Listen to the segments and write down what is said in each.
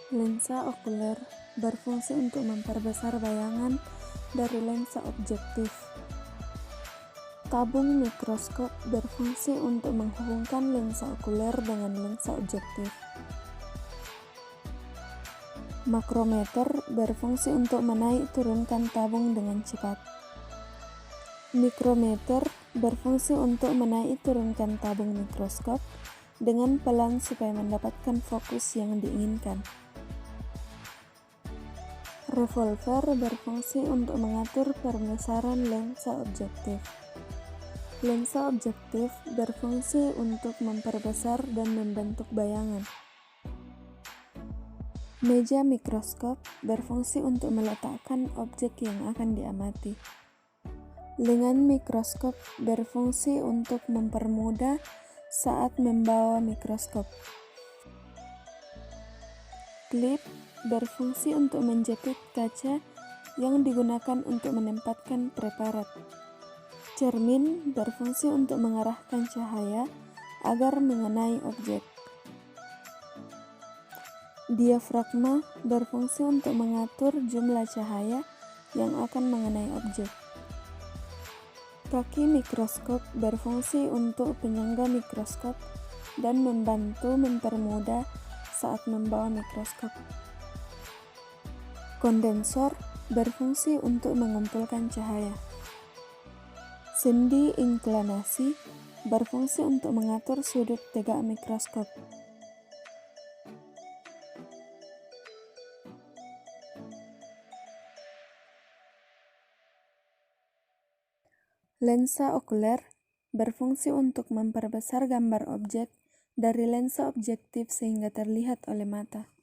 Lensa okuler berfungsi untuk memperbesar bayangan dari lensa objektif. Tabung mikroskop berfungsi untuk menghubungkan lensa okuler dengan lensa objektif. Makrometer berfungsi untuk menaik turunkan tabung dengan cepat. Mikrometer berfungsi untuk menaik turunkan tabung mikroskop dengan pelan supaya mendapatkan fokus yang diinginkan. Revolver berfungsi untuk mengatur perbesaran lensa objektif. Lensa objektif berfungsi untuk memperbesar dan membentuk bayangan. Meja mikroskop berfungsi untuk meletakkan objek yang akan diamati. Lengan mikroskop berfungsi untuk mempermudah saat membawa mikroskop. Klip berfungsi untuk menjepit kaca yang digunakan untuk menempatkan preparat. Cermin berfungsi untuk mengarahkan cahaya agar mengenai objek. Diafragma berfungsi untuk mengatur jumlah cahaya yang akan mengenai objek. Kaki mikroskop berfungsi untuk penyangga mikroskop dan membantu mempermudah saat membawa mikroskop. Kondensor berfungsi untuk mengumpulkan cahaya. Sendi inklinasi berfungsi untuk mengatur sudut tegak mikroskop. Lensa okuler berfungsi untuk memperbesar gambar objek dari lensa objektif sehingga terlihat oleh mata.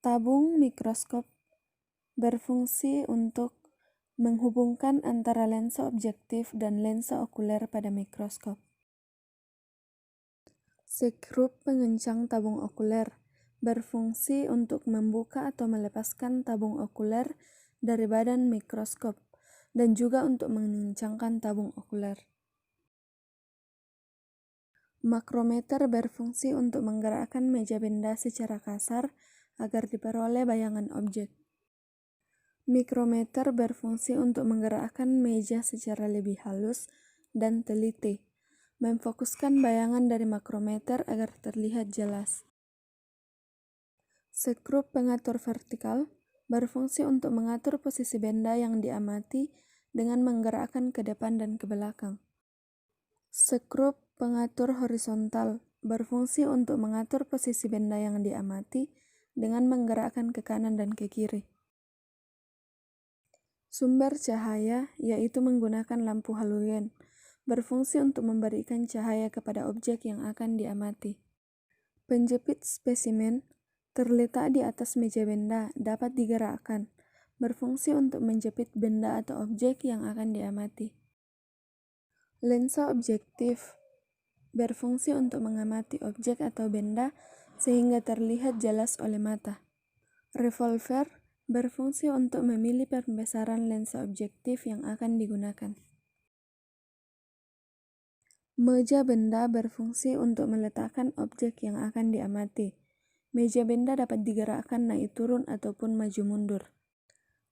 Tabung mikroskop berfungsi untuk menghubungkan antara lensa objektif dan lensa okuler pada mikroskop. Skrup pengencang tabung okuler berfungsi untuk membuka atau melepaskan tabung okuler dari badan mikroskop dan juga untuk mengencangkan tabung okuler. Makrometer berfungsi untuk menggerakkan meja benda secara kasar agar diperoleh bayangan objek. Mikrometer berfungsi untuk menggerakkan meja secara lebih halus dan teliti, memfokuskan bayangan dari makrometer agar terlihat jelas. Skrup pengatur vertikal berfungsi untuk mengatur posisi benda yang diamati dengan menggerakkan ke depan dan ke belakang. Skrup pengatur horizontal berfungsi untuk mengatur posisi benda yang diamati dengan menggerakkan ke kanan dan ke kiri. Sumber cahaya, yaitu menggunakan lampu halogen, berfungsi untuk memberikan cahaya kepada objek yang akan diamati. Penjepit spesimen terletak di atas meja benda dapat digerakkan, berfungsi untuk menjepit benda atau objek yang akan diamati. Lensa objektif berfungsi untuk mengamati objek atau benda sehingga terlihat jelas oleh mata. Revolver berfungsi untuk memilih pembesaran lensa objektif yang akan digunakan. Meja benda berfungsi untuk meletakkan objek yang akan diamati. Meja benda dapat digerakkan naik turun ataupun maju mundur.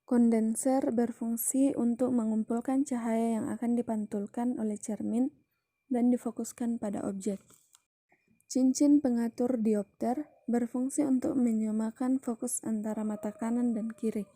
Kondenser berfungsi untuk mengumpulkan cahaya yang akan dipantulkan oleh cermin dan difokuskan pada objek. Cincin pengatur diopter berfungsi untuk menyamakan fokus antara mata kanan dan kiri.